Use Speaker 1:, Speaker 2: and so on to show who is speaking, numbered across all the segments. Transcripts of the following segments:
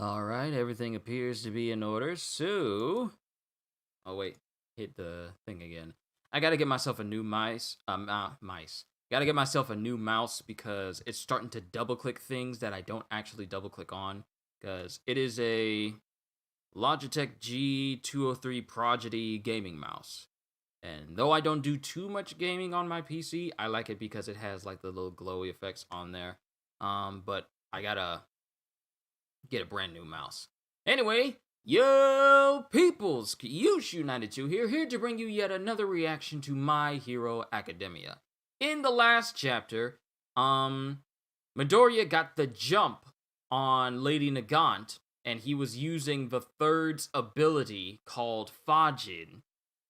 Speaker 1: All right, everything appears to be in order. So, oh wait, hit the thing again. I gotta get myself a new mouse. Gotta get myself a new mouse because it's starting to double click things that I don't actually double click on. Because it is a Logitech G203 Prodigy gaming mouse. And though I don't do too much gaming on my PC, I like it because it has like the little glowy effects on there. But I gotta get a brand new mouse. Anyway, yo peoples, Kyushu92 here to bring you yet another reaction to My Hero Academia. In the last chapter, Midoriya got the jump on Lady Nagant, and he was using the Third's ability called Fajin.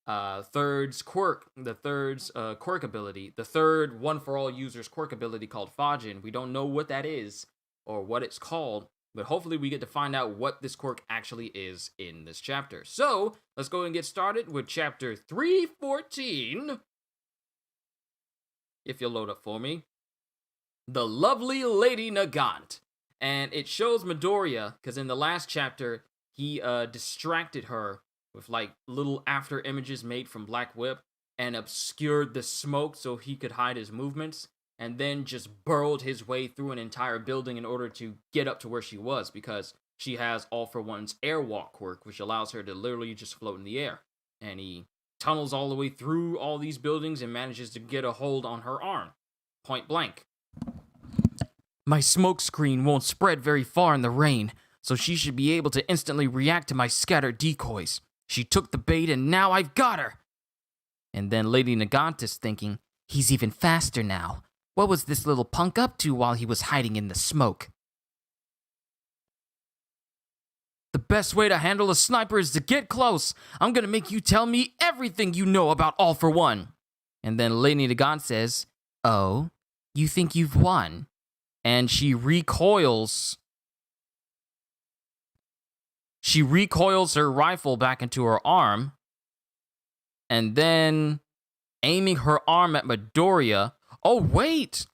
Speaker 1: Third's quirk, the Third's quirk ability, the third one for all users quirk ability called Fajin. We don't know what that is or what it's called, but hopefully we get to find out what this quirk actually is in this chapter. So, let's go and get started with chapter 314. If you'll load up for me. The lovely Lady Nagant. And it shows Midoriya, because in the last chapter, he distracted her with like little after images made from Black Whip and obscured the smoke so he could hide his movements, and then just burrowed his way through an entire building in order to get up to where she was, because she has All for One's airwalk quirk, which allows her to literally just float in the air. And he tunnels all the way through all these buildings and manages to get a hold on her arm, point blank. My smoke screen won't spread very far in the rain, so she should be able to instantly react to my scattered decoys. She took the bait and now I've got her! And then Lady Nagant is thinking, he's even faster now. What was this little punk up to while he was hiding in the smoke? The best way to handle a sniper is to get close. I'm gonna make you tell me everything you know about All for One. And then Lady Nagant says, oh, you think you've won? And she recoils. She recoils her rifle back into her arm, and then aiming her arm at Midoriya. Oh, wait!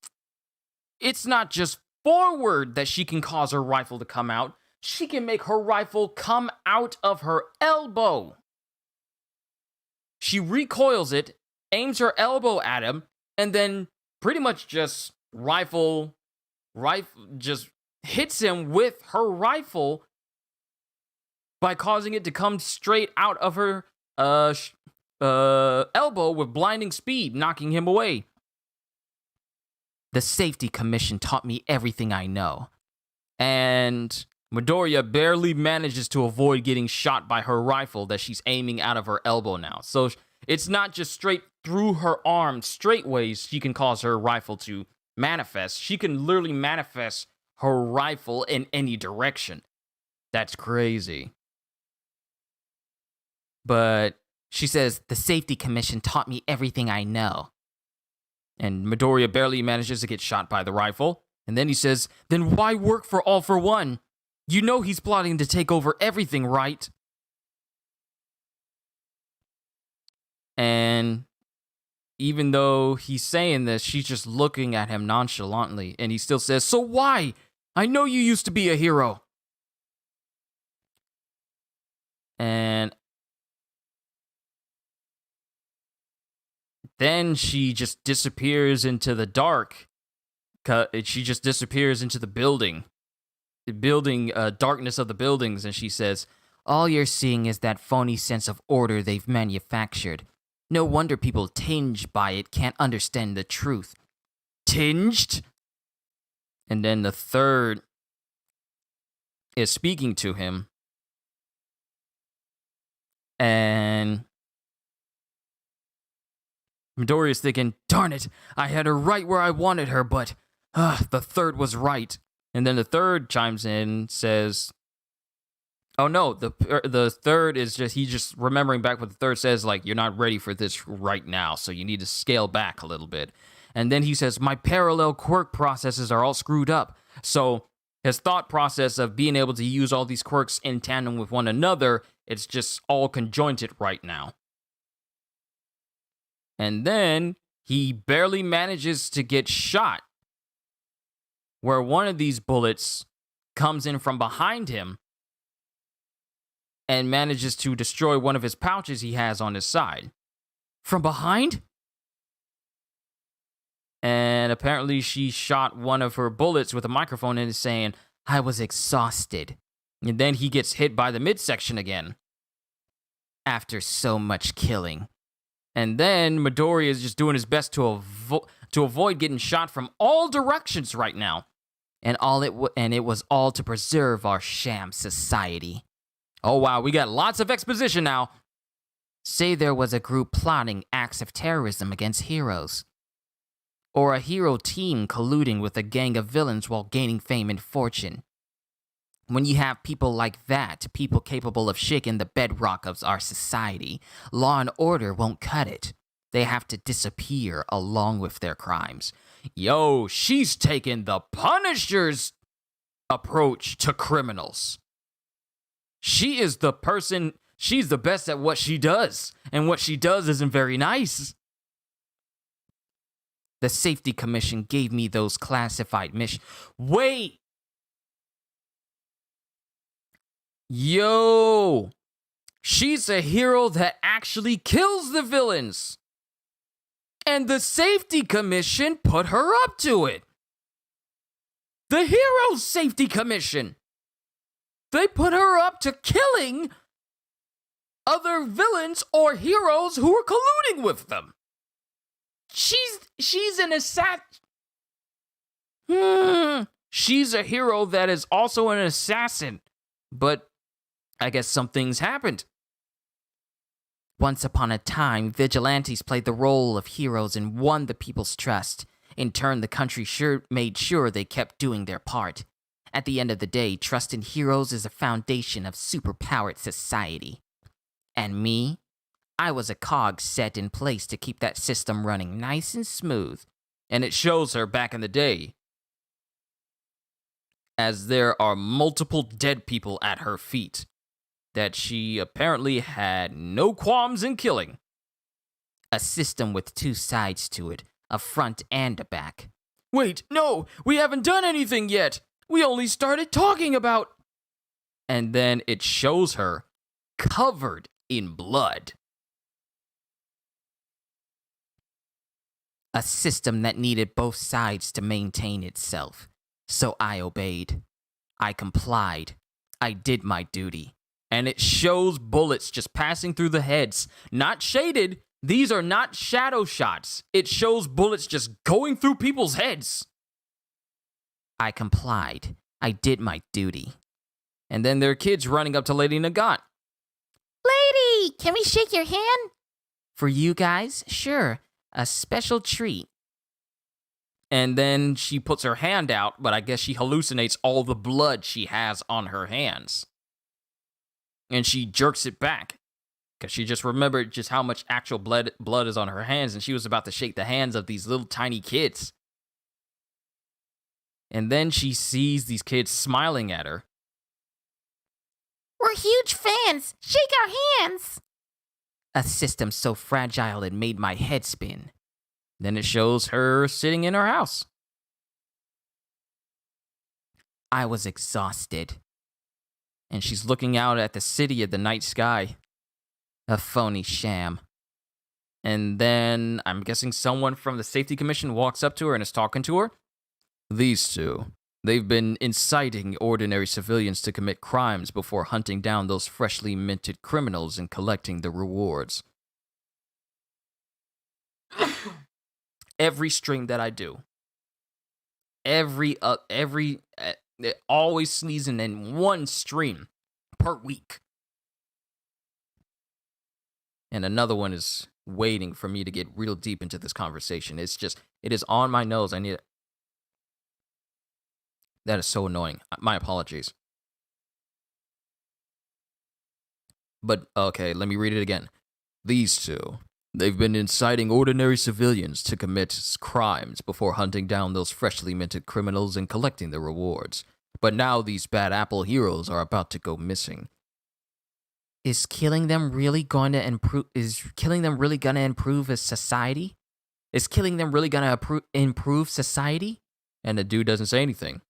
Speaker 1: It's not just forward that she can cause her rifle to come out. She can make her rifle come out of her elbow. She recoils it, aims her elbow at him, and then pretty much just just hits him with her rifle by causing it to come straight out of her elbow with blinding speed, knocking him away. The Safety Commission taught me everything I know. And Midoriya barely manages to avoid getting shot by her rifle that she's aiming out of her elbow now. So it's not just straight through her arm, straight ways she can cause her rifle to manifest. She can literally manifest her rifle in any direction. That's crazy. But she says, the Safety Commission taught me everything I know. And Midoriya barely manages to get shot by the rifle. And then he says, then why work for All for One? You know he's plotting to take over everything, right? And even though he's saying this, she's just looking at him nonchalantly. And he still says, so why? I know you used to be a hero. And then she just disappears into the dark. She just disappears into the building. Darkness of the buildings. And she says, all you're seeing is that phony sense of order they've manufactured. No wonder people tinged by it can't understand the truth. Tinged? And then the third is speaking to him. And Midoriya is thinking, darn it, I had her right where I wanted her, but the third was right. And then the third chimes in, says, oh no, the third is he's just remembering back what the third says, like, you're not ready for this right now, so you need to scale back a little bit. And then he says, my parallel quirk processes are all screwed up. So his thought process of being able to use all these quirks in tandem with one another, it's just all conjointed right now. And then he barely manages to get shot, where one of these bullets comes in from behind him and manages to destroy one of his pouches he has on his side. From behind? And apparently she shot one of her bullets with a microphone and is saying, I was exhausted. And then he gets hit by the midsection again. After so much killing. And then Midori is just doing his best to avoid getting shot from all directions right now. And it was all to preserve our sham society. Oh wow, we got lots of exposition now. Say there was a group plotting acts of terrorism against heroes. Or a hero team colluding with a gang of villains while gaining fame and fortune. When you have people like that, people capable of shaking the bedrock of our society, law and order won't cut it. They have to disappear along with their crimes. Yo, she's taking the Punisher's approach to criminals. She is the person, she's the best at what she does, and what she does isn't very nice. The Safety Commission gave me those classified missions. Wait! Yo! She's a hero that actually kills the villains! And the Safety Commission put her up to it! The Heroes Safety Commission! They put her up to killing other villains or heroes who are colluding with them! She's an assassin. She's a hero that is also an assassin. But I guess some things happened. Once upon a time, vigilantes played the role of heroes and won the people's trust. In turn, the country made sure they kept doing their part. At the end of the day, trust in heroes is a foundation of superpowered society. And me? I was a cog set in place to keep that system running nice and smooth. And it shows her back in the day, as there are multiple dead people at her feet, that she apparently had no qualms in killing. A system with two sides to it, a front and a back. Wait, no, we haven't done anything yet. We only started talking about... And then it shows her covered in blood. A system that needed both sides to maintain itself. So I obeyed. I complied. I did my duty. And it shows bullets just passing through the heads. Not shaded. These are not shadow shots. It shows bullets just going through people's heads. I complied. I did my duty. And then there are kids running up to Lady Nagant.
Speaker 2: Lady, can we shake your hand?
Speaker 1: For you guys? Sure. A special treat. And then she puts her hand out, but I guess she hallucinates all the blood she has on her hands. And she jerks it back, because she just remembered just how much actual blood is on her hands, and she was about to shake the hands of these little tiny kids. And then she sees these kids smiling at her.
Speaker 2: We're huge fans. Shake our hands.
Speaker 1: A system so fragile it made my head spin. Then it shows her sitting in her house. I was exhausted. And she's looking out at the city of the night sky. A phony sham. And then, I'm guessing someone from the Safety Commission walks up to her and is talking to her. These two, they've been inciting ordinary civilians to commit crimes before hunting down those freshly minted criminals and collecting the rewards. Every stream that I do, always sneezing in one stream per week. And another one is waiting for me to get real deep into this conversation. It is on my nose. I need it. That is so annoying. My apologies. But, okay, let me read it again. These two, they've been inciting ordinary civilians to commit crimes before hunting down those freshly minted criminals and collecting the rewards. But now these bad apple heroes are about to go missing. Is killing them really going to improve? Is killing them really going to improve a society? Is killing them really going to improve society? And the dude doesn't say anything.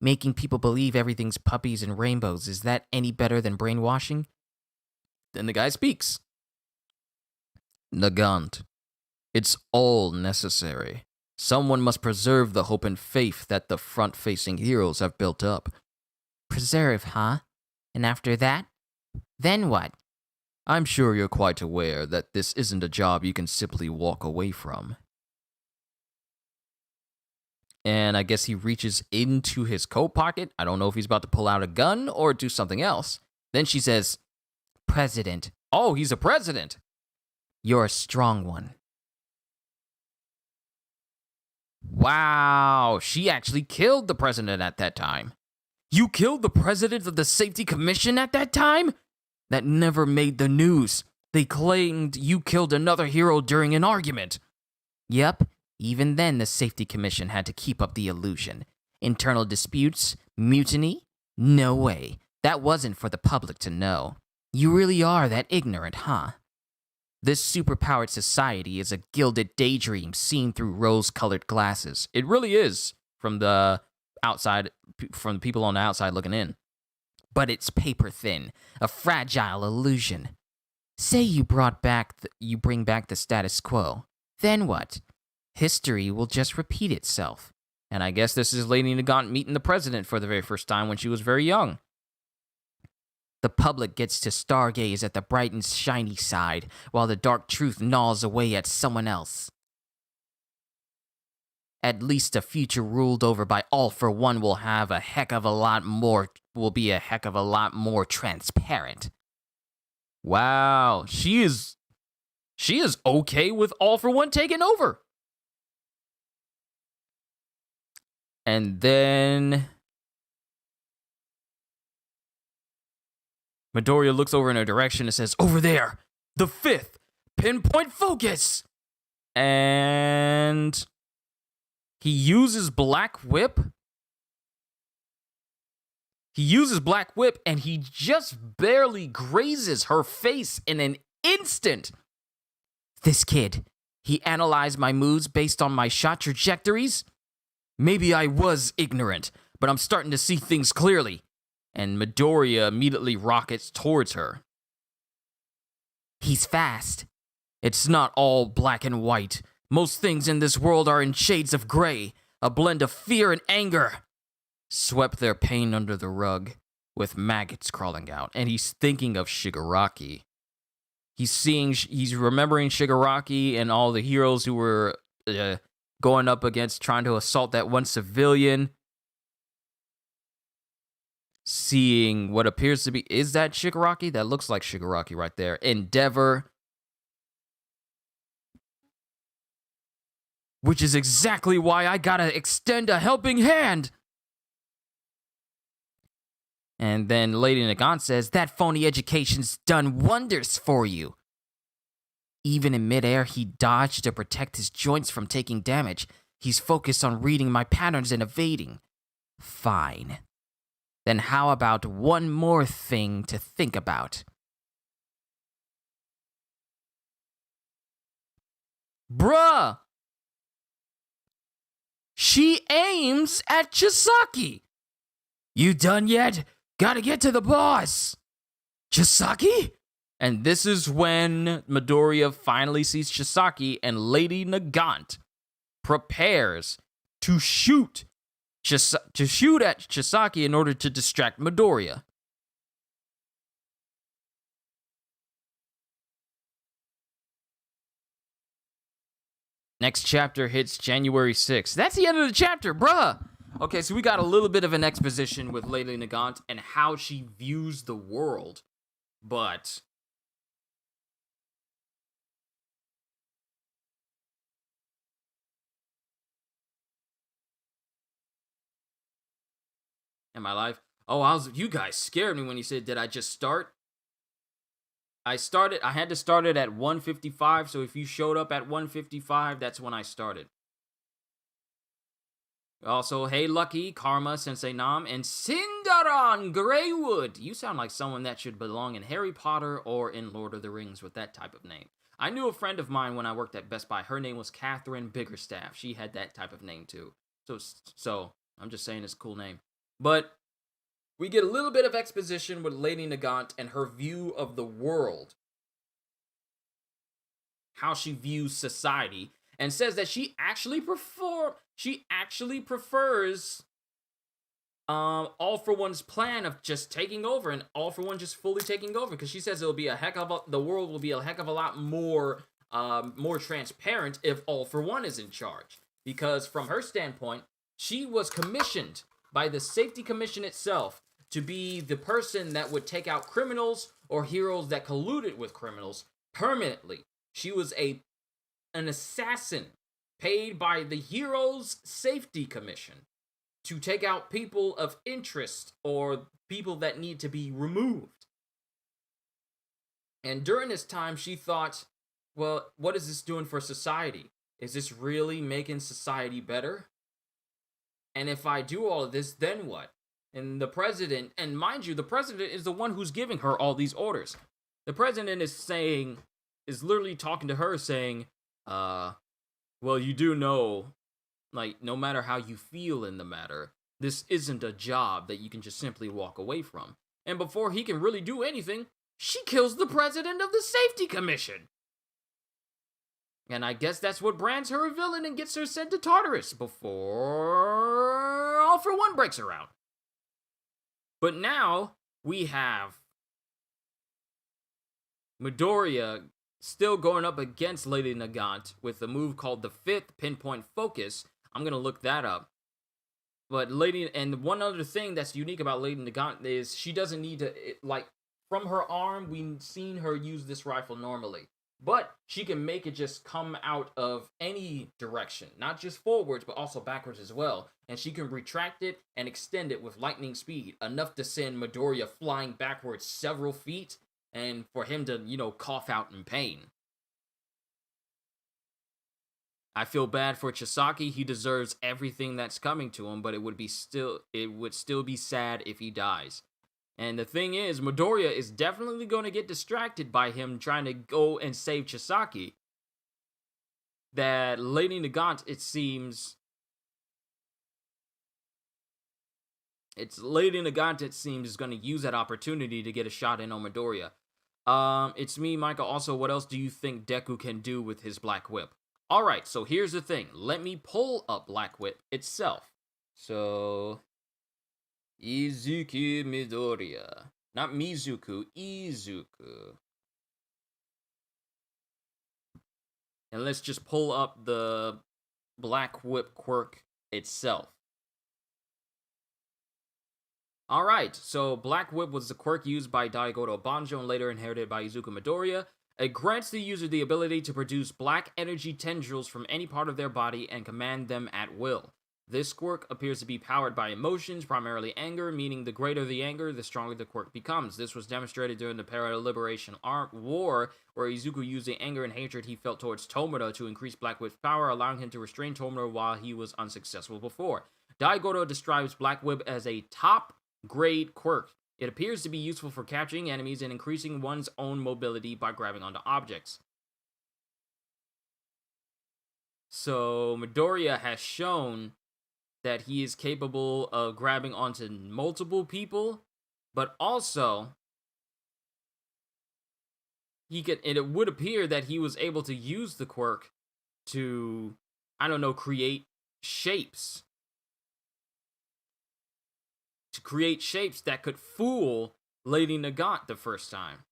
Speaker 3: Making people believe everything's puppies and rainbows, is that any better than brainwashing?
Speaker 1: Then the guy speaks.
Speaker 3: Nagant, it's all necessary. Someone must preserve the hope and faith that the front-facing heroes have built up.
Speaker 2: Preserve, huh? And after that? Then what?
Speaker 3: I'm sure you're quite aware that this isn't a job you can simply walk away from.
Speaker 1: And I guess he reaches into his coat pocket. I don't know if he's about to pull out a gun or do something else. Then she says,
Speaker 2: President.
Speaker 1: oh, he's a president.
Speaker 2: You're a strong one.
Speaker 1: Wow, she actually killed the president at that time. You killed the president of the Safety Commission at that time? That never made the news. They claimed you killed another hero during an argument.
Speaker 2: Yep, even then the Safety Commission had to keep up the illusion. Internal disputes, mutiny? No way. That wasn't for the public to know. You really are that ignorant, huh? This superpowered society is a gilded daydream seen through rose-colored glasses.
Speaker 1: It really is from the outside, from the people on the outside looking in.
Speaker 2: But it's paper thin, a fragile illusion. Say you bring back the status quo. Then what? History will just repeat itself.
Speaker 1: And I guess this is Lady Nagant meeting the president for the very first time when she was very young.
Speaker 2: The public gets to stargaze at the bright and shiny side, while the dark truth gnaws away at someone else. At least a future ruled over by all for one will be a heck of a lot more transparent.
Speaker 1: Wow, she is okay with all for one taking over. And then Midoriya looks over in her direction and says, over there, the 5th, pinpoint focus. And he uses Black Whip. And he just barely grazes her face in an instant.
Speaker 2: This kid, he analyzed my moves based on my shot trajectories?
Speaker 1: Maybe I was ignorant, but I'm starting to see things clearly. And Midoriya immediately rockets towards her.
Speaker 2: He's fast.
Speaker 1: It's not all black and white. Most things in this world are in shades of gray, a blend of fear and anger. Swept their pain under the rug, with maggots crawling out, and he's thinking of Shigaraki. He's remembering Shigaraki and all the heroes who were going up against trying to assault that one civilian. Seeing what appears to be, is that Shigaraki? That looks like Shigaraki right there. Endeavor. Which is exactly why I gotta extend a helping hand.
Speaker 2: And then Lady Nagant says, that phony education's done wonders for you. Even in midair, he dodged to protect his joints from taking damage. He's focused on reading my patterns and evading. Fine. Then how about one more thing to think about?
Speaker 1: Bruh! She aims at Chisaki. You done yet? Gotta get to the boss. Chisaki? And this is when Midoriya finally sees Chisaki, and Lady Nagant prepares to shoot at Chisaki in order to distract Midoriya. Next chapter hits January 6th. That's the end of the chapter, bruh. Okay, so we got a little bit of an exposition with Lady Nagant and how she views the world. But am I live? Oh, you guys scared me when you said, did I just start? I had to start it at 1:55, so if you showed up at 1:55, that's when I started. Also, hey Lucky, Karma, Sensei Nam, and Cinderon Greywood. You sound like someone that should belong in Harry Potter or in Lord of the Rings with that type of name. I knew a friend of mine when I worked at Best Buy. Her name was Catherine Biggerstaff. She had that type of name too. So I'm just saying it's a cool name. But we get a little bit of exposition with Lady Nagant and her view of the world, how she views society, and says that she actually prefers All For One's plan of just taking over, and All For One just fully taking over, because she says the world will be a heck of a lot more more transparent if All For One is in charge. Because from her standpoint, she was commissioned by the Safety Commission itself to be the person that would take out criminals or heroes that colluded with criminals permanently. She was an assassin paid by the Heroes Safety Commission to take out people of interest or people that need to be removed. And during this time, she thought, well, what is this doing for society? Is this really making society better? And if I do all of this, then what? And the president, and mind you, the president is the one who's giving her all these orders. The president is literally talking to her saying, well, you do know, like, no matter how you feel in the matter, this isn't a job that you can just simply walk away from. And before he can really do anything, she kills the president of the Safety Commission. And I guess that's what brands her a villain and gets her sent to Tartarus before All For One breaks her out. But now we have Midoriya still going up against Lady Nagant with a move called the Fifth Pinpoint Focus. I'm going to look that up. But and one other thing that's unique about Lady Nagant is she doesn't need to, from her arm, we've seen her use this rifle normally. But she can make it just come out of any direction, not just forwards, but also backwards as well. And she can retract it and extend it with lightning speed, enough to send Midoriya flying backwards several feet, and for him to, cough out in pain. I feel bad for Chisaki. He deserves everything that's coming to him, but it would still be sad if he dies. And the thing is, Midoriya is definitely going to get distracted by him trying to go and save Chisaki. That Lady Nagant, it seems, is going to use that opportunity to get a shot in on Midoriya. It's me, Michael. Also, what else do you think Deku can do with his Black Whip? Alright, so here's the thing. Let me pull up Black Whip itself. So, Izuku Midoriya. Not Mizuku, Izuku. And let's just pull up the Black Whip quirk itself. Alright, so Black Whip was the quirk used by Daigoto Banjo and later inherited by Izuku Midoriya. It grants the user the ability to produce black energy tendrils from any part of their body and command them at will. This quirk appears to be powered by emotions, primarily anger, meaning the greater the anger, the stronger the quirk becomes. This was demonstrated during the Para-Liberation War, where Izuku used the anger and hatred he felt towards Tomura to increase Black Whip's power, allowing him to restrain Tomura while he was unsuccessful before. Daigoto describes Black Whip as a top-grade quirk. It appears to be useful for capturing enemies and increasing one's own mobility by grabbing onto objects. So, Midoriya has shown that he is capable of grabbing onto multiple people, but also, it would appear that he was able to use the quirk to, create shapes. To create shapes that could fool Lady Nagant the first time.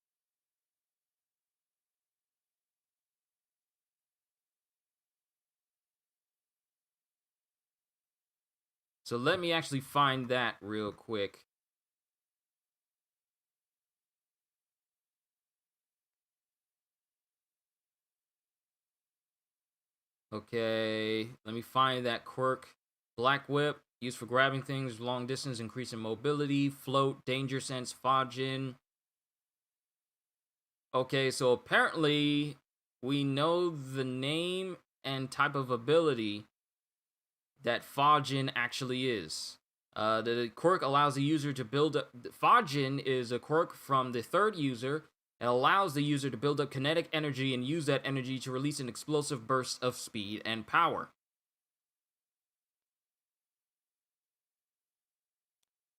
Speaker 1: So let me actually find that real quick. Okay, let me find that quirk. Black Whip. Used for grabbing things, long distance, increasing mobility, float, danger sense, Fajin. Okay, so apparently we know the name and type of ability that Fajin actually is. The quirk allows the user to build up... Fajin is a quirk from the third user. It allows the user to build up kinetic energy and use that energy to release an explosive burst of speed and power.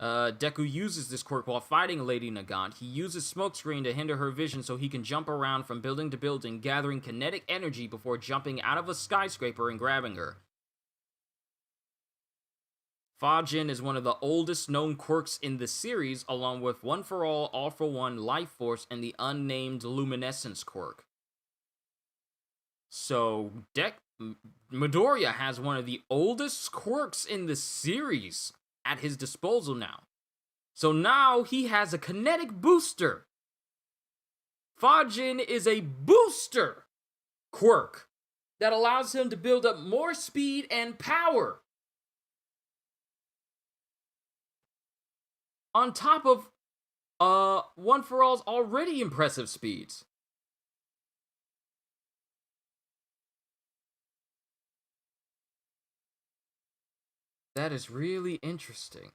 Speaker 1: Deku uses this quirk while fighting Lady Nagant. He uses smokescreen to hinder her vision so he can jump around from building to building, gathering kinetic energy before jumping out of a skyscraper and grabbing her. Fajin is one of the oldest known quirks in the series, along with One for All for One, Life Force, and the unnamed Luminescence quirk. So, Midoriya has one of the oldest quirks in the series at his disposal now. So now he has a kinetic booster. Fajin is a booster quirk that allows him to build up more speed and power. On top of One for All's already impressive speeds. That is really interesting.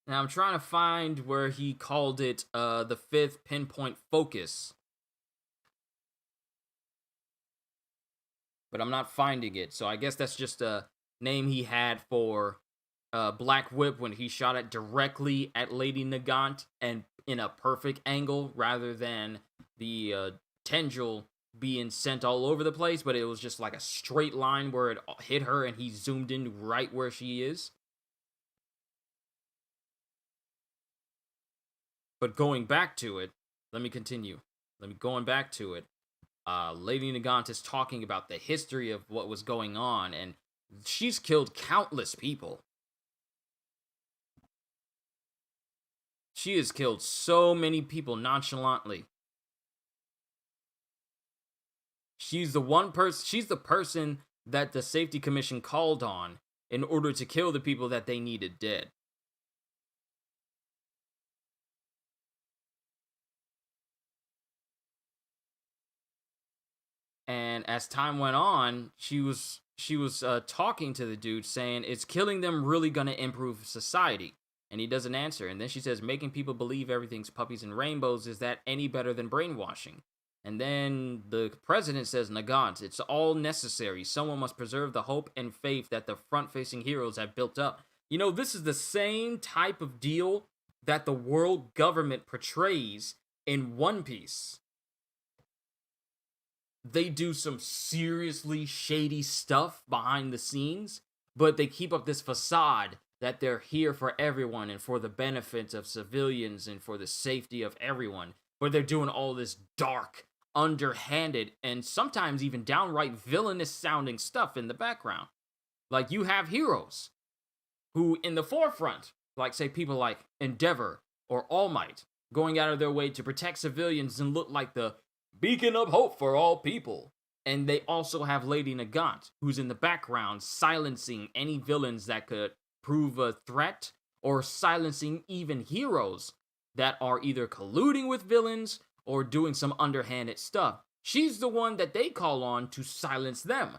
Speaker 1: Now I'm trying to find where he called it the fifth pinpoint focus. But I'm not finding it, so I guess that's just a name he had for Black Whip when he shot it directly at Lady Nagant and in a perfect angle rather than the tendril being sent all over the place, but it was just like a straight line where it hit her and he zoomed in right where she is. But going back to it, let me continue. Going back to it. Lady Nagant is talking about the history of what was going on, and she's killed countless people. She has killed so many people nonchalantly. She's the person that the Safety Commission called on in order to kill the people that they needed dead. And as time went on, she was talking to the dude saying, "Is killing them really gonna improve society?" And he doesn't answer. And then she says, "Making people believe everything's puppies and rainbows, is that any better than brainwashing?" And then the president says, "Nagant, it's all necessary. Someone must preserve the hope and faith that the front-facing heroes have built up." You know, this is the same type of deal that the world government portrays in One Piece. They do some seriously shady stuff behind the scenes, but they keep up this facade that they're here for everyone and for the benefit of civilians and for the safety of everyone. But they're doing all this dark, underhanded, and sometimes even downright villainous sounding stuff in the background. Like, you have heroes who, in the forefront, like, say, people like Endeavor or All Might, going out of their way to protect civilians and look like the beacon of hope for all people. And they also have Lady Nagant, who's in the background silencing any villains that could prove a threat, or silencing even heroes that are either colluding with villains or doing some underhanded stuff. She's the one that they call on to silence them.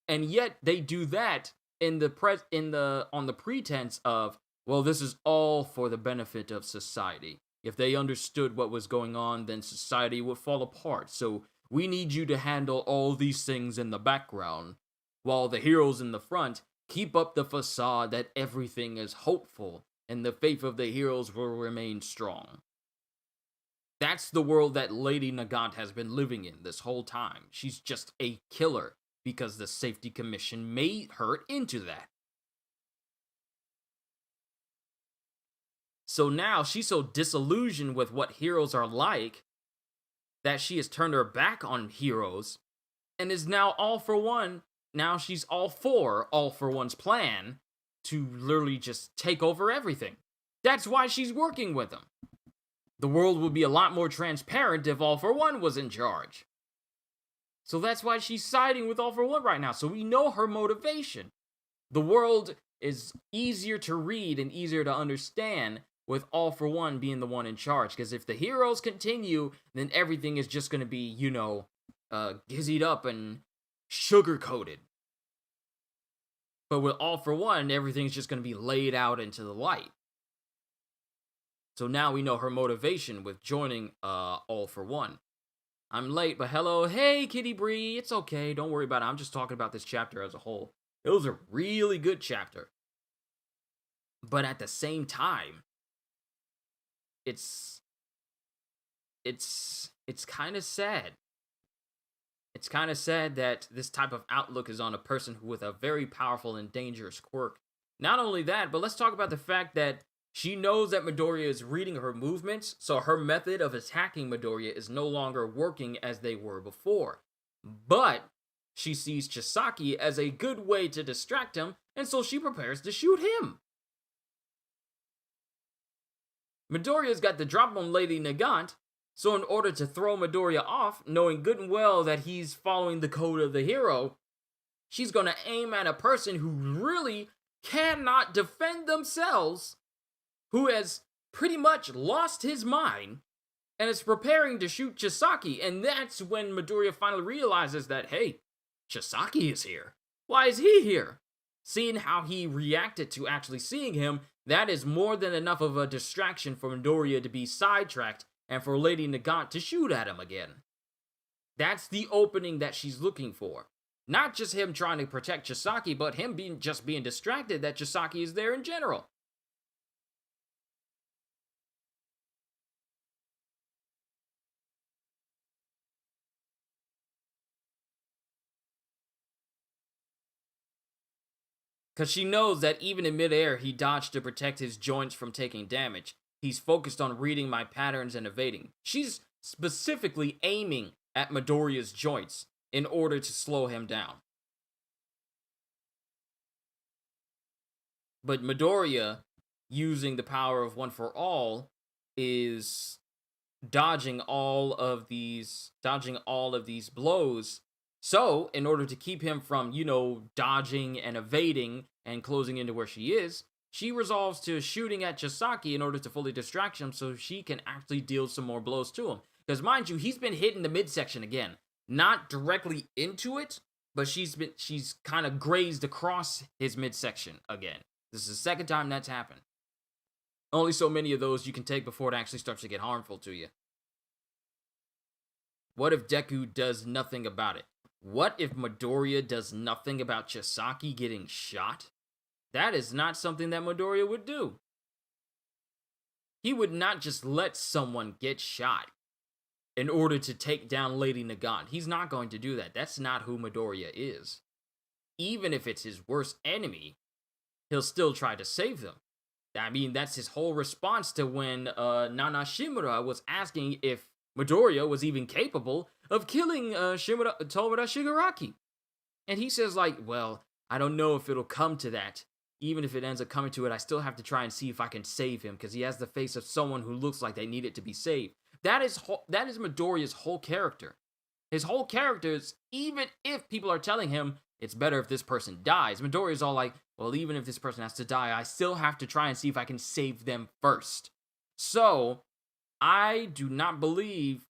Speaker 1: And yet they do that on the pretense of, well, this is all for the benefit of society. If they understood what was going on, then society would fall apart. So we need you to handle all these things in the background, while the heroes in the front keep up the facade that everything is hopeful and the faith of the heroes will remain strong. That's the world that Lady Nagant has been living in this whole time. She's just a killer because the Safety Commission made her into that. So now she's so disillusioned with what heroes are like that she has turned her back on heroes and is now all for one. Now she's all for One's plan to literally just take over everything. That's why she's working with them. The world would be a lot more transparent if All for One was in charge. So that's why she's siding with All for One right now. So we know her motivation. The world is easier to read and easier to understand with All for One being the one in charge. Because if the heroes continue, then everything is just going to be, gizzied up and sugar-coated. But with All for One, everything's just going to be laid out into the light. So now we know her motivation with joining All for One. I'm late, but hello. Hey, Kitty Bree. It's okay. Don't worry about it. I'm just talking about this chapter as a whole. It was a really good chapter. But at the same time, it's kind of sad. It's kind of sad that this type of outlook is on a person with a very powerful and dangerous quirk. Not only that, but let's talk about the fact that she knows that Midoriya is reading her movements, so her method of attacking Midoriya is no longer working as they were before. But she sees Chisaki as a good way to distract him, and so she prepares to shoot him. Midoriya's got the drop on Lady Nagant, so in order to throw Midoriya off, knowing good and well that he's following the code of the hero, she's gonna aim at a person who really cannot defend themselves, who has pretty much lost his mind, and is preparing to shoot Chisaki, and that's when Midoriya finally realizes that, hey, Chisaki is here. Why is he here? Seeing how he reacted to actually seeing him, that is more than enough of a distraction for Midoriya to be sidetracked and for Lady Nagant to shoot at him again. That's the opening that she's looking for. Not just him trying to protect Chisaki, but him being distracted that Chisaki is there in general. Because she knows that even in midair, he dodged to protect his joints from taking damage. He's focused on reading my patterns and evading. She's specifically aiming at Midoriya's joints in order to slow him down. But Midoriya, using the power of One for All, is dodging all of these blows. So, in order to keep him from, dodging and evading and closing into where she is, she resolves to shooting at Chisaki in order to fully distract him so she can actually deal some more blows to him. Because mind you, he's been hit in the midsection again. Not directly into it, but she's kind of grazed across his midsection again. This is the second time that's happened. Only so many of those you can take before it actually starts to get harmful to you. What if Deku does nothing about it? What if Midoriya does nothing about Chisaki getting shot? That is not something that Midoriya would do. He would not just let someone get shot in order to take down Lady Nagant. He's not going to do that. That's not who Midoriya is. Even if it's his worst enemy, he'll still try to save them. I mean, that's his whole response to when Nana Shimura was asking if Midoriya was even capable of killing Tomura Shigaraki. And he says, well, I don't know if it'll come to that. Even if it ends up coming to it, I still have to try and see if I can save him, because he has the face of someone who looks like they need it to be saved. That is Midoriya's whole character. His whole character is, even if people are telling him it's better if this person dies, Midoriya's all like, well, even if this person has to die, I still have to try and see if I can save them first. So, I do not believe,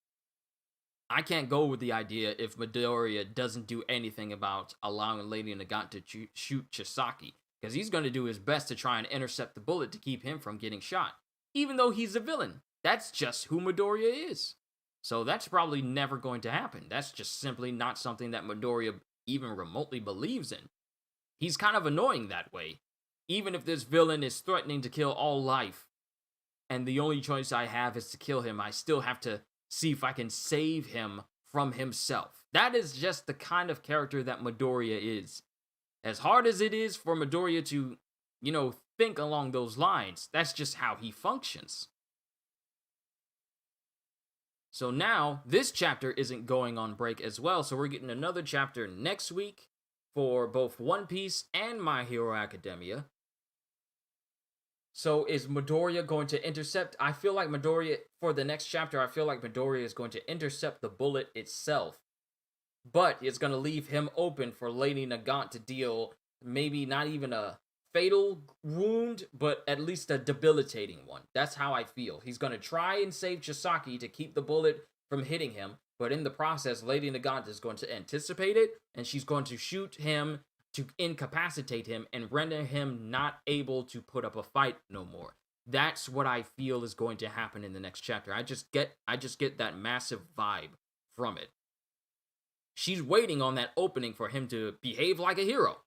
Speaker 1: I can't go with the idea if Midoriya doesn't do anything about allowing Lady Nagant to shoot Chisaki, because he's going to do his best to try and intercept the bullet to keep him from getting shot, even though he's a villain. That's just who Midoriya is. So that's probably never going to happen. That's just simply not something that Midoriya even remotely believes in. He's kind of annoying that way. Even if this villain is threatening to kill all life, and the only choice I have is to kill him, I still have to see if I can save him from himself. That is just the kind of character that Midoriya is. As hard as it is for Midoriya to, think along those lines, that's just how he functions. So now, this chapter isn't going on break as well, so we're getting another chapter next week for both One Piece and My Hero Academia. So is Midoriya going to intercept? I feel like Midoriya, for the next chapter, I feel like Midoriya is going to intercept the bullet itself. But it's going to leave him open for Lady Nagant to deal maybe not even a fatal wound, but at least a debilitating one. That's how I feel. He's going to try and save Chisaki to keep the bullet from hitting him, but in the process, Lady Nagant is going to anticipate it, and she's going to shoot him to incapacitate him and render him not able to put up a fight no more. That's what I feel is going to happen in the next chapter. I just get that massive vibe from it. She's waiting on that opening for him to behave like a hero.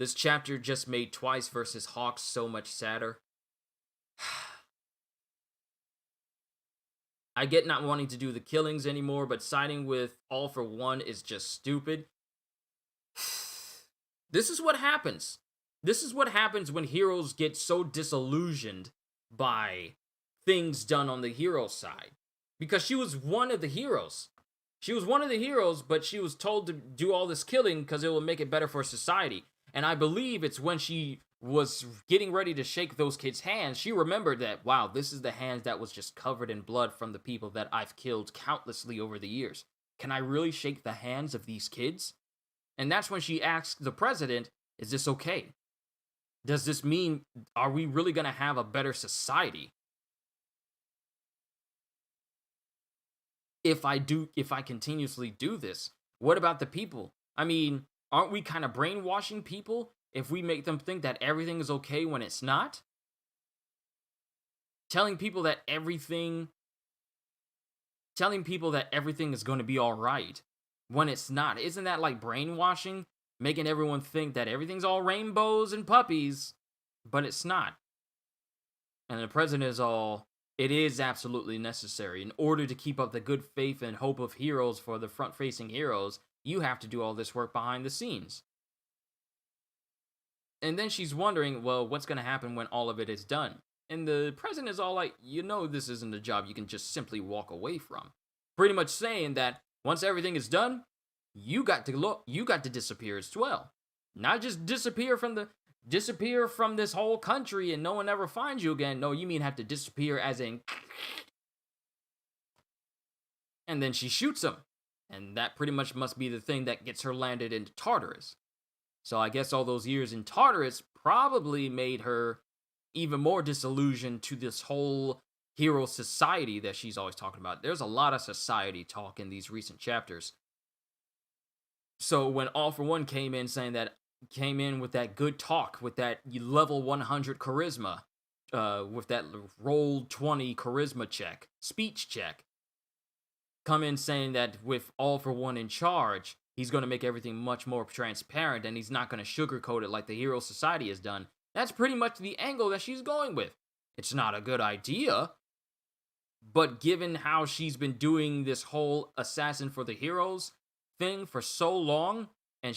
Speaker 1: This chapter just made Twice versus Hawks so much sadder. I get not wanting to do the killings anymore, but siding with All for One is just stupid. This is what happens. This is what happens when heroes get so disillusioned by things done on the hero side. Because she was one of the heroes. She was one of the heroes, but she was told to do all this killing because it will make it better for society. And I believe it's when she was getting ready to shake those kids' hands, she remembered that, wow, this is the hand that was just covered in blood from the people that I've killed countlessly over the years. Can I really shake the hands of these kids? And that's when she asked the president, is this okay? Does this mean, are we really going to have a better society? If I continuously do this, what about the people? I mean, aren't we kind of brainwashing people if we make them think that everything is okay when it's not? Telling people that everything is going to be all right when it's not. Isn't that like brainwashing? Making everyone think that everything's all rainbows and puppies, but it's not. And the president is all, it is absolutely necessary. In order to keep up the good faith and hope of heroes for the front-facing heroes, you have to do all this work behind the scenes. And then she's wondering, well, what's going to happen when all of it is done? And the president is all like, this isn't a job you can just simply walk away from. Pretty much saying that once everything is done, you got to disappear as well. Not just disappear from this whole country and no one ever finds you again. No, you mean have to disappear as in... And then she shoots him. And that pretty much must be the thing that gets her landed into Tartarus. So I guess all those years in Tartarus probably made her even more disillusioned to this whole hero society that she's always talking about. There's a lot of society talk in these recent chapters. So when All for One came in with that good talk, with that level 100 charisma, with that roll 20 charisma speech check, come in saying that with All for One in charge, he's going to make everything much more transparent and he's not going to sugarcoat it like the Hero Society has done. That's pretty much the angle that she's going with. It's not a good idea, but given how she's been doing this whole Assassin for the Heroes thing for so long, and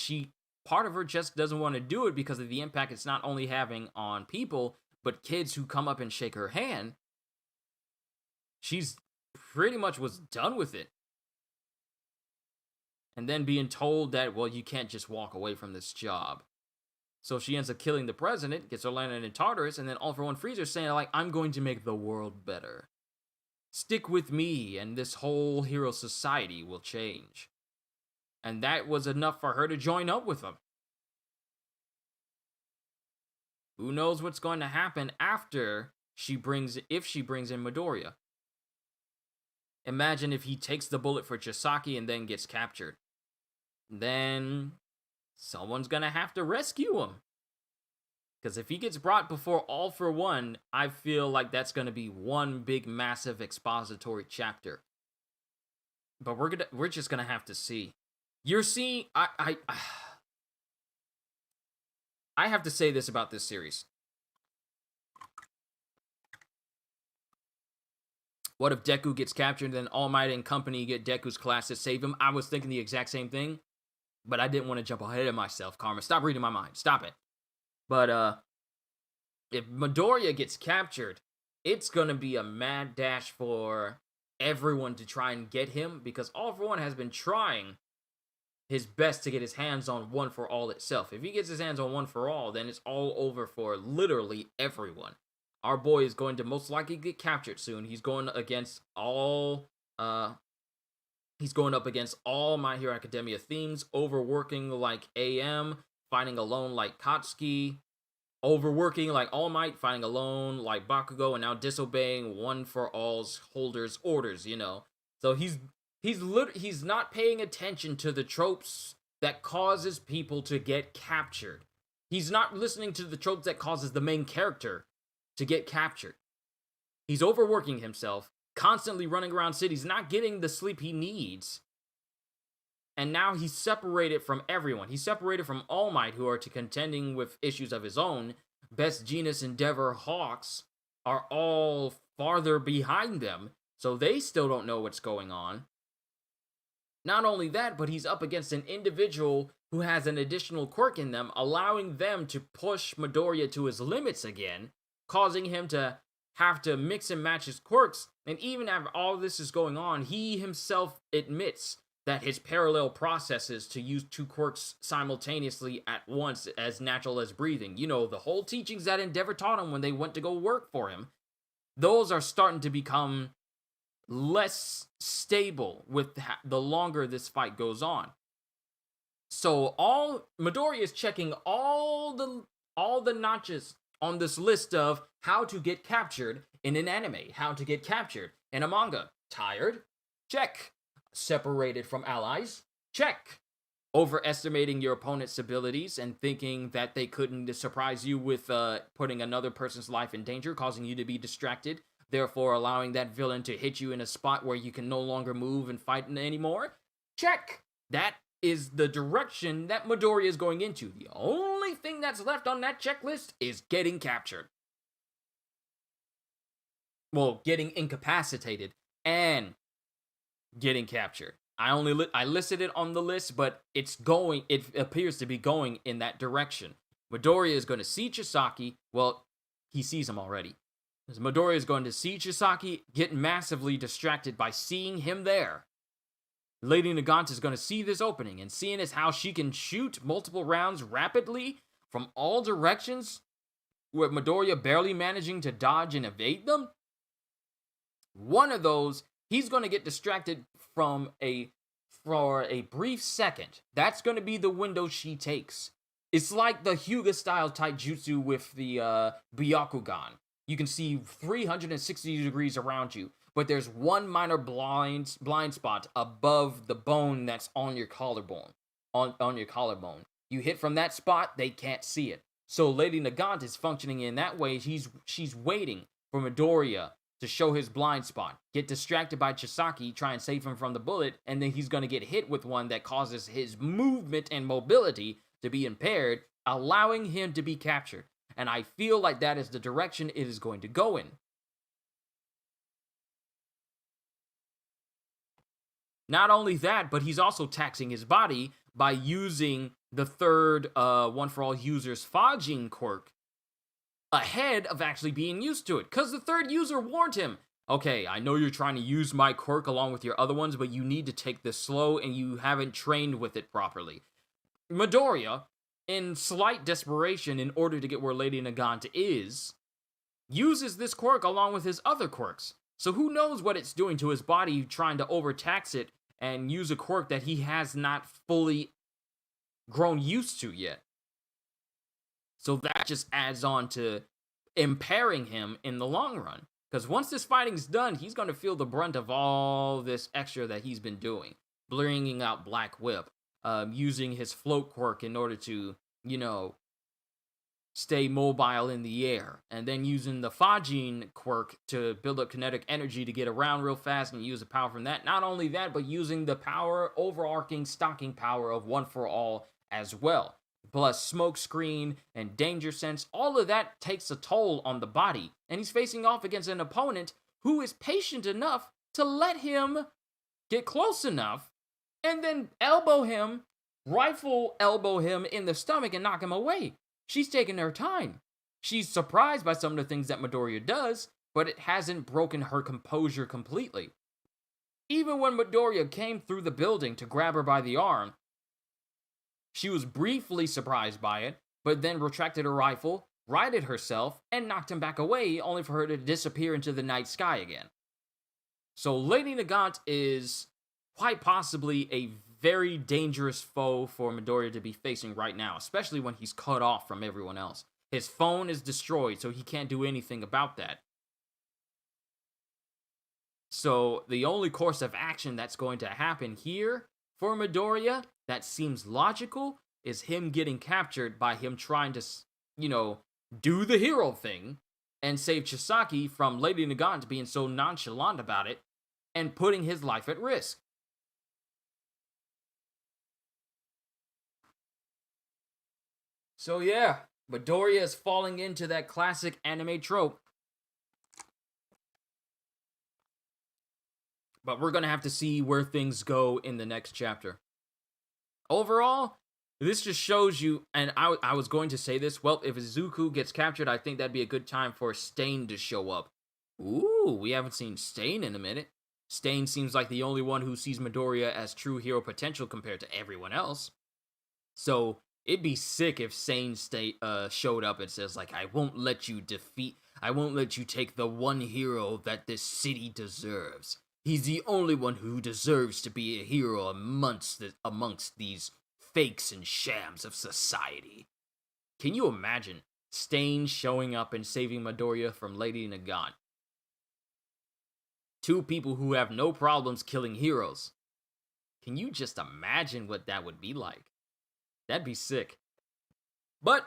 Speaker 1: part of her just doesn't want to do it because of the impact it's not only having on people, but kids who come up and shake her hand, she's pretty much was done with it. And then being told that, well, you can't just walk away from this job. So she ends up killing the president, gets her landed in Tartarus, and then All for One frees her, saying, like, I'm going to make the world better. Stick with me, and this whole hero society will change. And that was enough for her to join up with him. Who knows what's going to happen after if she brings in Midoriya. Imagine if he takes the bullet for Chisaki and then gets captured. Then someone's gonna have to rescue him. Because if he gets brought before All for One, I feel like that's gonna be one big massive expository chapter. But we're just gonna have to see. You're seeing I have to say this about this series. What if Deku gets captured and then All Might and company get Deku's class to save him? I was thinking the exact same thing, but I didn't want to jump ahead of myself. Karma, stop reading my mind. Stop it. But if Midoriya gets captured, it's going to be a mad dash for everyone to try and get him, because All for One has been trying his best to get his hands on One for All itself. If he gets his hands on One for All, then it's all over for literally everyone. Our boy is going to most likely get captured soon. He's going against all he's going up against all My Hero Academia themes, overworking like AM, fighting alone like Katsuki, overworking like All Might, fighting alone like Bakugo, and now disobeying One for All's holders' orders, So he's not paying attention to the tropes that causes people to get captured. He's not listening to the tropes that causes the main character to get captured. He's overworking himself, constantly running around cities, not getting the sleep he needs. And now he's separated from everyone. He's separated from All Might, who are to contending with issues of his own. Best Genus, Endeavor, Hawks are all farther behind them, so they still don't know what's going on. Not only that, but he's up against an individual who has an additional quirk in them, allowing them to push Midoriya to his limits again, causing him to have to mix and match his quirks. And even after all this is going on, he himself admits that his parallel processes to use two quirks simultaneously at once, as natural as breathing, you know, the whole teachings that Endeavor taught him when they went to go work for him, those are starting to become less stable with the longer this fight goes on. So Midoriya is checking all the notches on this list of how to get captured in an anime, how to get captured in a manga. Tired? Check. Separated from allies? Check. Overestimating your opponent's abilities and thinking that they couldn't surprise you with putting another person's life in danger, causing you to be distracted, therefore allowing that villain to hit you in a spot where you can no longer move and fight anymore? Check. That is the direction that Midoriya is going into. The only thing that's left on that checklist is getting captured. Well, getting incapacitated and getting captured. I listed it on the list, but it appears to be going in that direction. Midoriya is going to see Chisaki. Well, he sees him already. Midoriya is going to see Chisaki, get massively distracted by seeing him there. Lady Nagant is going to see this opening, and seeing as how she can shoot multiple rounds rapidly from all directions, with Midoriya barely managing to dodge and evade them, one of those, he's going to get distracted for a brief second. That's going to be the window she takes. It's like the Hyuga-style taijutsu with the Byakugan. You can see 360 degrees around you, but there's one minor blind spot above the bone that's on your collarbone. On your collarbone. You hit from that spot, they can't see it. So Lady Nagant is functioning in that way. She's waiting for Midoriya to show his blind spot, get distracted by Chisaki, try and save him from the bullet, and then he's going to get hit with one that causes his movement and mobility to be impaired, allowing him to be captured. And I feel like that is the direction it is going to go in. Not only that, but he's also taxing his body by using the third One For All user's Fajin quirk ahead of actually being used to it, because the third user warned him, okay, I know you're trying to use my quirk along with your other ones, but you need to take this slow and you haven't trained with it properly. Midoriya, in slight desperation in order to get where Lady Nagant is, uses this quirk along with his other quirks. So who knows what it's doing to his body, trying to overtax it and use a quirk that he has not fully grown used to yet. So that just adds on to impairing him in the long run. Because once this fighting's done, he's going to feel the brunt of all this extra that he's been doing. Bringing out Black Whip, using his float quirk in order to, stay mobile in the air. And then using the Fajin quirk to build up kinetic energy to get around real fast and use the power from that. Not only that, but using the overarching stocking power of One For All as well. Plus smoke screen and danger sense, all of that takes a toll on the body, and he's facing off against an opponent who is patient enough to let him get close enough and then rifle elbow him in the stomach and knock him away. She's taking her time. She's surprised by some of the things that Midoriya does, but it hasn't broken her composure completely. Even when Midoriya came through the building to grab her by the arm, she was briefly surprised by it, but then retracted her rifle, righted herself, and knocked him back away, only for her to disappear into the night sky again. So Lady Nagant is quite possibly a very dangerous foe for Midoriya to be facing right now, especially when he's cut off from everyone else. His phone is destroyed, so he can't do anything about that. So the only course of action that's going to happen here for Midoriya that seems logical is him getting captured by him trying to, do the hero thing and save Chisaki from Lady Nagant being so nonchalant about it and putting his life at risk. So yeah, Midoriya is falling into that classic anime trope. But we're gonna have to see where things go in the next chapter. Overall, this just shows you, and I was going to say this, well, if Izuku gets captured, I think that'd be a good time for Stain to show up. Ooh, we haven't seen Stain in a minute. Stain seems like the only one who sees Midoriya as true hero potential compared to everyone else. So, it'd be sick if Stain showed up and says, like, I won't let you take the one hero that this city deserves. He's the only one who deserves to be a hero amongst these fakes and shams of society. Can you imagine Stain showing up and saving Midoriya from Lady Nagant? Two people who have no problems killing heroes. Can you just imagine what that would be like? That'd be sick. But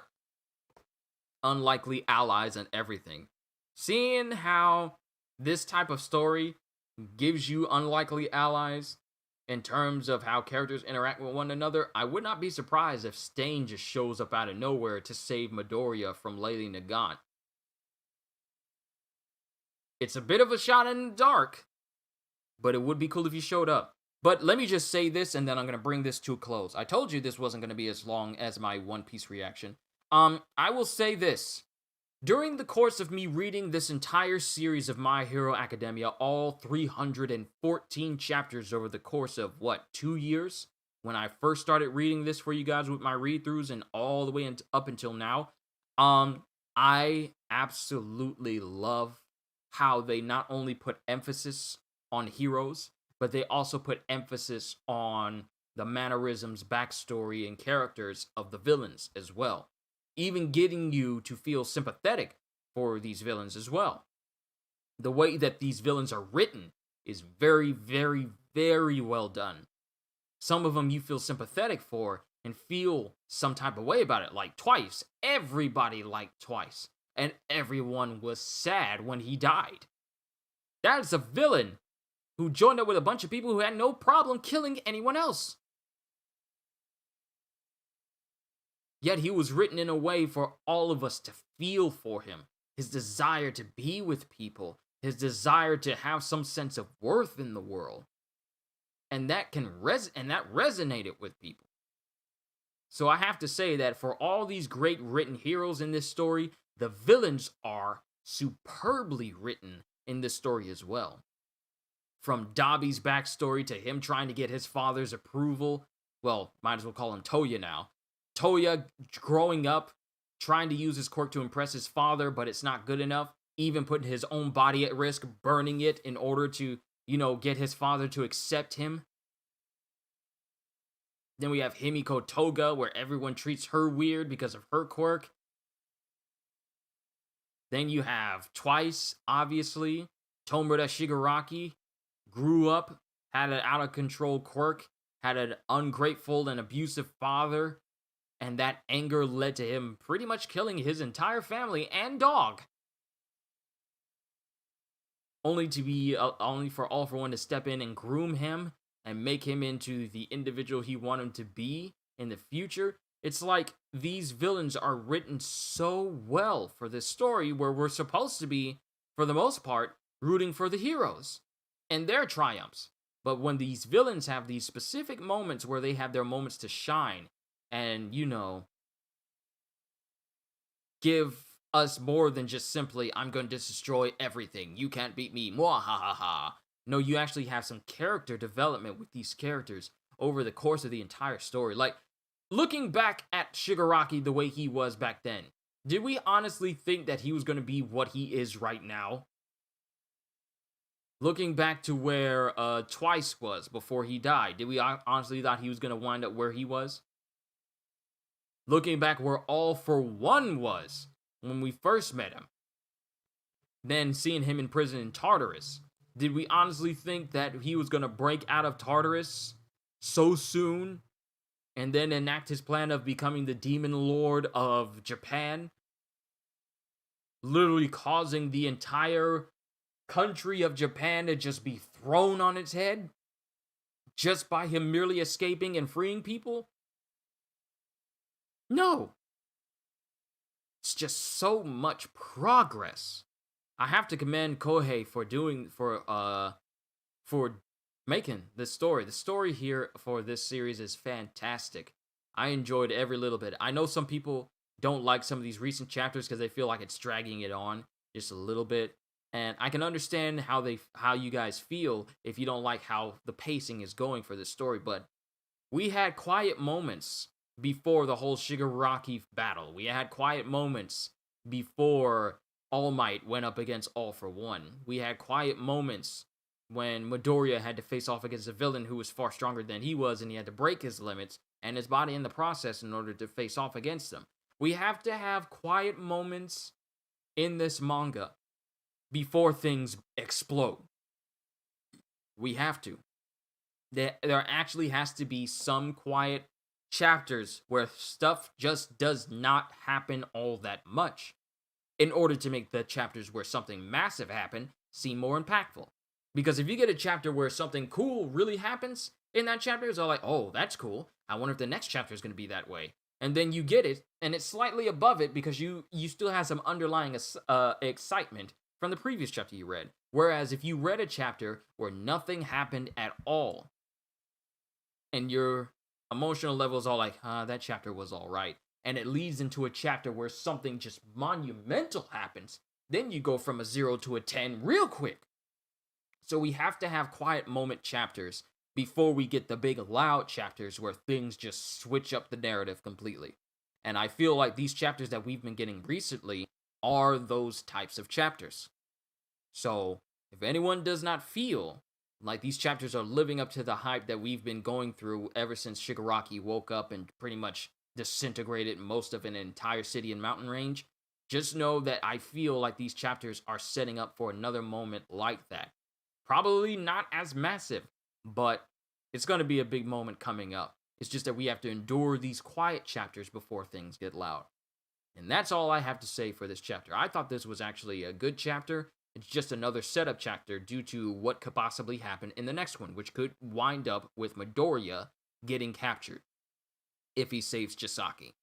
Speaker 1: unlikely allies and everything. Seeing how this type of story gives you unlikely allies in terms of how characters interact with one another, I would not be surprised if Stain just shows up out of nowhere to save Midoriya from Lady Nagant. It's a bit of a shot in the dark, but it would be cool if he showed up. But let me just say this, and then I'm going to bring this to a close. I told you this wasn't going to be as long as my One Piece reaction. I will say this. During the course of me reading this entire series of My Hero Academia, all 314 chapters over the course of, 2 years? When I first started reading this for you guys with my read-throughs and all the way up until now, I absolutely love how they not only put emphasis on heroes, but they also put emphasis on the mannerisms, backstory, and characters of the villains as well. Even getting you to feel sympathetic for these villains as well. The way that these villains are written is very, very, very well done. Some of them you feel sympathetic for and feel some type of way about it. Like Twice. Everybody liked Twice. And everyone was sad when he died. That is a villain who joined up with a bunch of people who had no problem killing anyone else. Yet he was written in a way for all of us to feel for him. His desire to be with people. His desire to have some sense of worth in the world. And that resonated with people. So I have to say that for all these great written heroes in this story, the villains are superbly written in this story as well. From Dabi's backstory to him trying to get his father's approval. Well, might as well call him Toya now. Toya growing up, trying to use his quirk to impress his father, but it's not good enough. Even putting his own body at risk, burning it in order to, get his father to accept him. Then we have Himiko Toga, where everyone treats her weird because of her quirk. Then you have Twice, obviously. Tomura Shigaraki grew up, had an out-of-control quirk, had an ungrateful and abusive father, and that anger led to him pretty much killing his entire family and dog. Only for All For One to step in and groom him and make him into the individual he wanted him to be in the future. It's like these villains are written so well for this story where we're supposed to be, for the most part, rooting for the heroes and their triumphs. But when these villains have these specific moments where they have their moments to shine and, give us more than just simply, I'm going to destroy everything, you can't beat me, mwahaha. No, you actually have some character development with these characters over the course of the entire story. Like, looking back at Shigaraki the way he was back then, did we honestly think that he was going to be what he is right now? Looking back to where Twice was before he died, did we honestly thought he was going to wind up where he was? Looking back where All For One was when we first met him. Then seeing him in prison in Tartarus. Did we honestly think that he was going to break out of Tartarus so soon and then enact his plan of becoming the Demon Lord of Japan? Literally causing the entire country of Japan to just be thrown on its head just by him merely escaping and freeing people? No. It's just so much progress. I have to commend Kohei for making this story. The story here for this series is fantastic. I enjoyed every little bit. I know some people don't like some of these recent chapters because they feel like it's dragging it on just a little bit. And I can understand how you guys feel if you don't like how the pacing is going for this story, but we had quiet moments before the whole Shigaraki battle. We had quiet moments before All Might went up against All for One. We had quiet moments when Midoriya had to face off against a villain who was far stronger than he was, and he had to break his limits and his body in the process in order to face off against them. We have to have quiet moments in this manga before things explode. We have to. There actually has to be some quiet chapters where stuff just does not happen all that much in order to make the chapters where something massive happen seem more impactful. Because if you get a chapter where something cool really happens in that chapter, it's all like, oh, that's cool. I wonder if the next chapter is going to be that way. And then you get it, and it's slightly above it because you still have some underlying excitement from the previous chapter you read. Whereas if you read a chapter where nothing happened at all, and your emotional level is all like, that chapter was all right, and it leads into a chapter where something just monumental happens, then you go from a 0 to a 10 real quick. So we have to have quiet moment chapters before we get the big loud chapters where things just switch up the narrative completely. And I feel like these chapters that we've been getting recently are those types of chapters. So if anyone does not feel like these chapters are living up to the hype that we've been going through ever since Shigaraki woke up and pretty much disintegrated most of an entire city and mountain range, just know that I feel like these chapters are setting up for another moment like that. Probably not as massive, but it's going to be a big moment coming up. It's just that we have to endure these quiet chapters before things get loud. And that's all I have to say for this chapter. I thought this was actually a good chapter. It's just another setup chapter due to what could possibly happen in the next one, which could wind up with Midoriya getting captured if he saves Chisaki.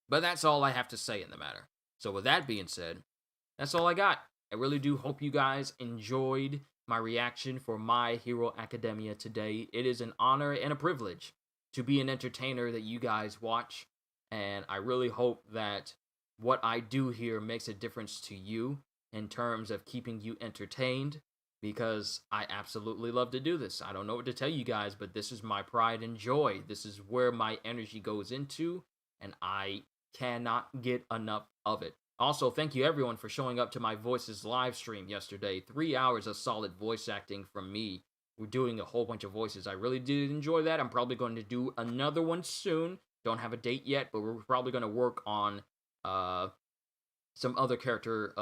Speaker 1: But that's all I have to say in the matter. So with that being said, that's all I got. I really do hope you guys enjoyed my reaction for My Hero Academia today. It is an honor and a privilege to be an entertainer that you guys watch, and I really hope that what I do here makes a difference to you in terms of keeping you entertained, because I absolutely love to do this. I don't know what to tell you guys, but this is my pride and joy. This is where my energy goes into, and I cannot get enough of it. Also, thank you everyone for showing up to my Voices live stream yesterday. 3 hours of solid voice acting from me. We're doing a whole bunch of voices. I really did enjoy that. I'm probably going to do another one soon. Don't have a date yet, but we're probably going to work on some other character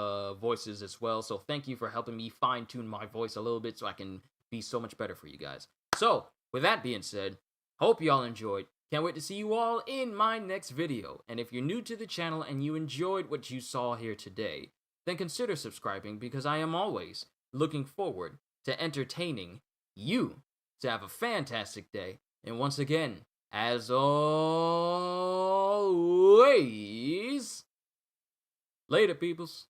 Speaker 1: voices as well. So thank you for helping me fine-tune my voice a little bit so I can be so much better for you guys. So, with that being said, hope y'all enjoyed. Can't wait to see you all in my next video. And if you're new to the channel and you enjoyed what you saw here today, then consider subscribing, because I am always looking forward to entertaining you. So have a fantastic day. And once again, as always, later, peoples.